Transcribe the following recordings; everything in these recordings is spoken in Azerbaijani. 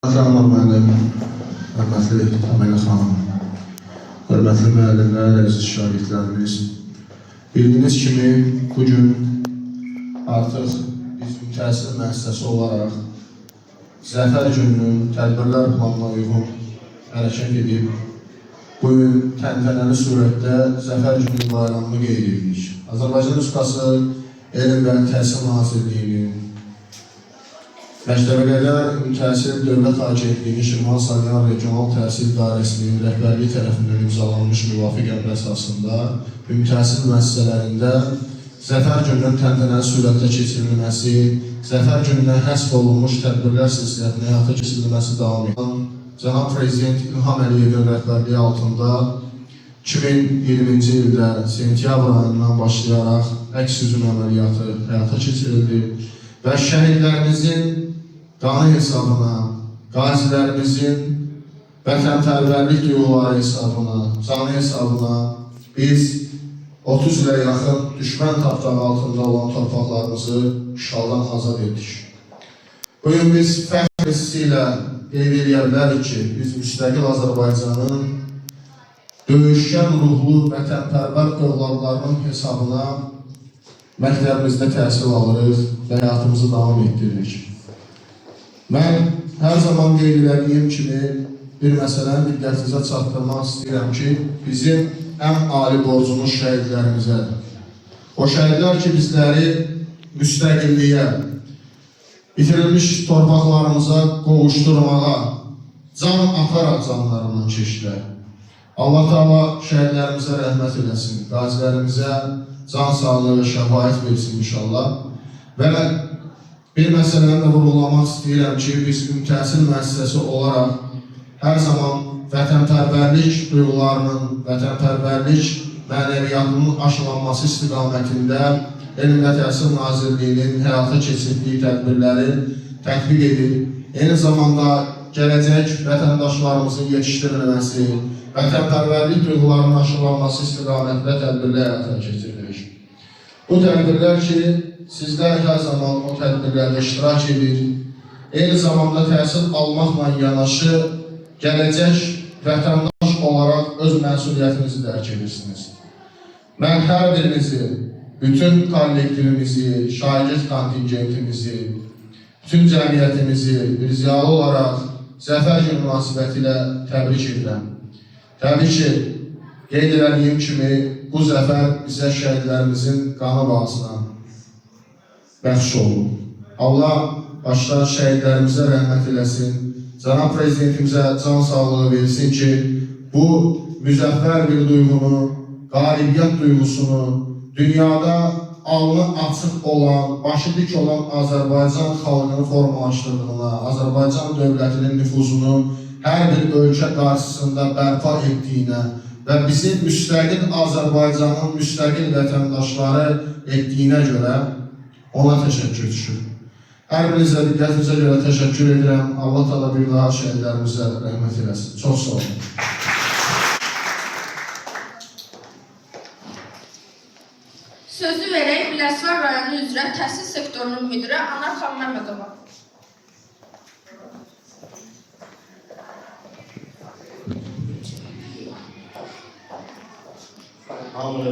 Salam müəllim, hörmətli Əmələ xanım, hörmətli müəllimlər, əziz şagirdlərimiz. Bildiyiniz kimi, bugün artıq biz təhsil müəssisəsi olaraq Zəfər gününün tədbirlər planına uyğun hərəkət edib, bugün təntənəli surətdə Zəfər günü bayramını qeyd edirik. Azərbaycan Respublikası Elm və Təhsil Nazirliyinin Məktəbəqədər Təhsil Dövlət Agentliyinin Şirvan Salyan Regional Təhsil İdarəsinin rəhbərliyi tərəfindən imzalanmış müvafiq əmr əsasında ümumi təhsil müəssisələrində Zəfər gününün təntənəli surətdə keçirilməsi, Zəfər gününə həsb olunmuş tədbirlər silsiləsinin həyata keçirilməsi davam edir. Cənab Prezident İlham Əliyevin rəhbərliyi altında 2020-ci ildə sentyabr ayından başlayaraq əks hücum əməliyyatı həyata keçirildi və şəhidlərimizin qanı hesabına, qazilərimizin vətənpərvərlik duyğuları hesabına, canı hesabına biz 30 ilə yaxın düşmən tapdağı altında olan torpaqlarımızı işğaldan azad etdik. Bugün biz fəxr hissi ilə qeyd edə bilərik ki, biz müstəqil Azərbaycanın döyüşkən ruhlu vətənpərvər övladlarının hesabına məktəbimizdə təhsil alırıq və həyatımızı davam etdiririk. Mən hər zaman qeyd edədiyim kimi bir məsələni diqqətinizə çatdırmaq istəyirəm ki, bizim ən ali borcumuz şəhidlərimizədir. O şəhidlər ki, bizləri müstəqilliyə, itirilmiş torpaqlarımıza qovuşturmağa, can ataraq canlarından keçdilər. Allah Teala şəhidlərimizə rəhmət eləsin, qazilərimizə can sağlığı, şəfaət versin inşallah. Və bir məsələni də vurğulamaq istəyirəm ki, biz ümumi təhsil müəssisəsi olaraq hər zaman vətənpərvərlik duyğularının, vətənpərvərlik mənəviyyatının aşılanması istiqamətində Elm və Təhsil Nazirliyinin həyata keçirdiyi tədbirləri tətbiq edir. Eyni zamanda gələcək vətəndaşlarımızın yetişdirilməsi, vətənpərvərlik duyğularının aşılanması istiqamətində tədbirlər həyata keçirilir. Bu tədbirlər ki, sizlər hər zaman o tədbirlərdə iştirak edir, eyni zamanda təhsil almaqla yanaşı, gələcək vətəndaş olaraq öz məsuliyyətinizi dərk edirsiniz. Mən hər birinizi, bütün kollektivimizi, şagird kontingentimizi, bütün cəmiyyətimizi bir ziyalı olaraq Zəfər günü münasibəti ilə təbrik edirəm. Təbii ki, qeyd edədiyim kimi, bu zəfər bizə şəhidlərimizin qanı bağısına bəxş olunur. Allah başda şəhidlərimizə rəhmət eləsin, Cənab Prezidentimizə can sağlığı versin ki, bu müzəffər bir duyğunu, qalibiyyət duyğusunu, dünyada alnı açıq olan, başı dik olan Azərbaycan xalqını formalaşdırdığına, Azərbaycan dövlətinin nüfuzunu hər bir ölkə qarşısında bərpa etdiyinə və bizim müstəqil Azərbaycanın müstəqil vətəndaşları etdiyinə görə ona təşəkkür düşür. Hər birinizə diqqətinizə görə təşəkkür edirəm. Allah Teala bir daha şəhidlərimizə rəhmət eləsin. Çox sağ olun. Sözü verək Biləsuvar rayonu üzrə təhsil sektorunun müdiri Anar xanım Məmmədova. Hamını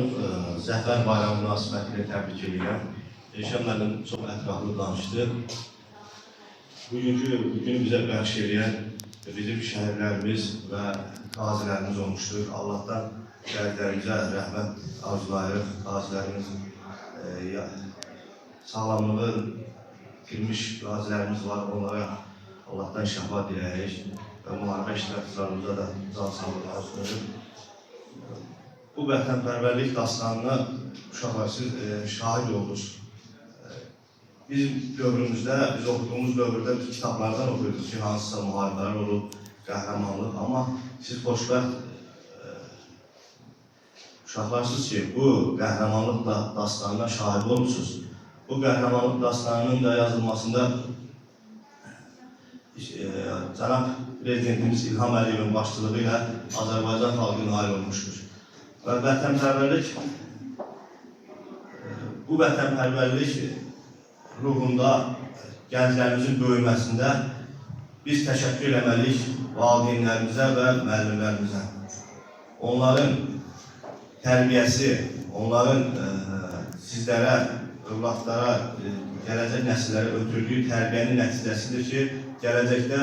Zəfər bayramı münasibətilə təbrik edirəm. Elşən müəllim çox ətraflı danışdı. Bugünkü günü bizə bəxş edən bizim şəhidlərimiz və qazilərimiz olmuşdur. Allahdan şəhidlərimizə rəhmət arzulayırıq. Qazilərimizin sağlamlığı itirmiş qazilərimiz var. Onlara Allahdan şəfa diləyək və müharibə iştirakçılarımıza da can sağlığı arzulayırıq. Bu vətənpərvərlik dastanına uşaqlar siz şahid oldunuz. Bizim dövrümüzdə, biz oxuduğumuz dövrdə biz kitablardan oxuyorduk ki, hansısa müharibələr olub, qəhrəmanlıq. Amma siz xoşbəxt uşaqlarsınız ki, bu qəhrəmanlıq dastanına şahid olursunuz. Bu qəhrəmanlıq dastanının da yazılmasında Cənab Prezidentimiz İlham Əliyevin başçılığı ilə Azərbaycan xalqı nail olmuşdur. Və vətənpərvərlik, bu vətənpərvərlik ruhunda gənclərimizin böyüməsində biz təşəkkür eləməliyik valideynlərimizə və müəllimlərimizə. Onların tərbiyəsi, onların sizlərə, övladlara, gələcək nəsillərə ötürdüyü tərbiyənin nəticəsidir ki, gələcəkdə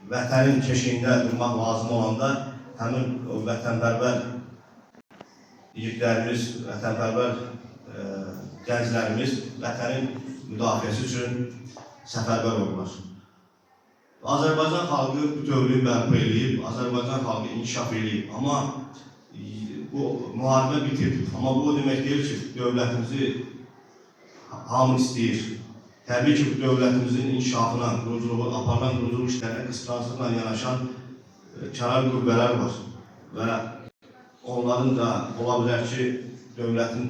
vətənin keşiyində durmaq lazım olanda həmin o vətənpərvər yiğitlərimiz, vətənpərvər gənclərimiz vətənin müdafiəsi üçün səfərbər olurlar. Azərbaycan xalqı bütövlüyü bərpa eləyib, Azərbaycan xalqı inkişaf eləyib. Amma bu müharibə bitib. Amma bu demək deyir ki, dövlətimizi hamı istəyir. Təbii ki, bu dövlətimizin inkişafına, aparılan quruculuq işlərinə qısqanclıqla yanaşan kənar qüvvələr var. Və onların da ola bilər ki, dövlətin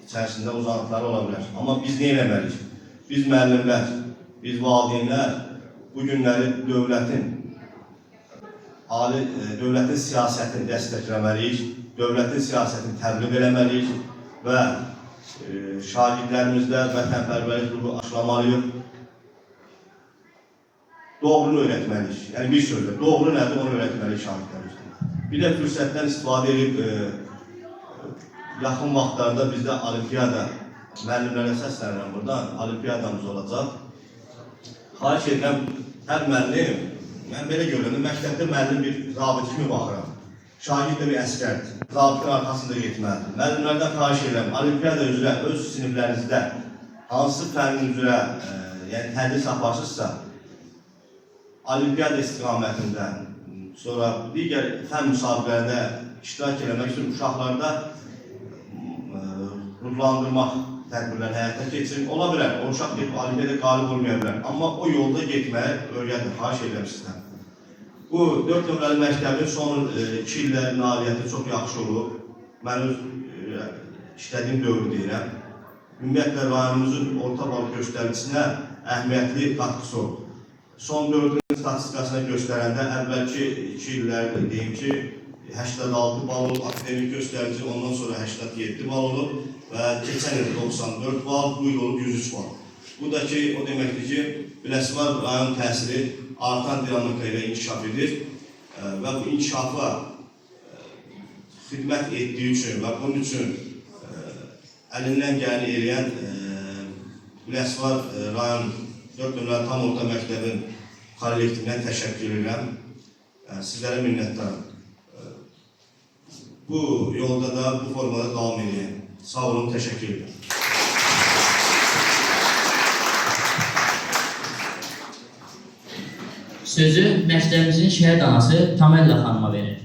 içərisində uzantıları ola bilər. Amma biz nə eləməliyik? Biz müəllimlər, biz valideynlər bu günləri dövlətin siyasətini dəstəkləməliyik, dövlətin siyasətini təbliğ eləməliyik və şagirdlərimizdə vətənpərvərlik ruhu aşılamalıyıq. Doğrunu öyrətməliyik. Yəni bir sözlə, doğru nədir, onu öyrətməliyik şagirdlərimizdə. Bir də fürsətdən istifadə edib, yaxın vaxtlarda bizdə olimpiyada, müəllimlərə səslənirəm buradan, olimpiyadamız olacaq. Xahiş edirəm, hər müəllim, mən belə görürəm, məktəbdə müəllim bir zabit kimi baxıram. Şagird də bir əskərdir, zabitin arxasında getməlidir. Müəllimlərdən xahiş edirəm, olimpiyada üzrə öz siniflərinizdə hansı fənnin üzrə tədris aparsızsa, olimpiyada istiqamətində, sonra digər fən müsabiqələrdə iştirak eləmək üçün uşaqlarda ruhlandırmaq tədbirləri həyata keçirin. Ola bilər, o uşaq olimpiyada qalib olmaya bilər. Amma o yolda getməyə öyrədir, xahiş edirəm sizdən. Bu 4 nömrəli məktəbin son 2 illərin nailiyyəti çox yaxşı olub. Mən öz işlədiyim dövrü deyirəm. Ümumiyyətlə, rayonumuzun orta bal göstəricisine əhəmiyyətli qatkısı olub. Son 4-ün statistikasına göstərəndə əvvəlki 2 illərdə deyim ki, 86 bal olub, akademik göstərici, ondan sonra 87 bal olub və keçən il 94 bal, bu il olub 103 bal. Bu da ki, o deməkdir ki, Biləsuvar rayon təhsili artan dinamika ilə inkişaf edir və bu inkişafa xidmət etdiyi üçün və bunun üçün əlindən gələni eləyən Biləsuvar rayon 4 nömrəli tam orta məktəbin kollektivindən təşəkkür edirəm. Sizlərə minnətdarım. Bu yolda da, bu formada davam edin. Sağ olun, təşəkkür edirəm. Sözü məktəbimizin şəhid anası Tamella xanıma verir.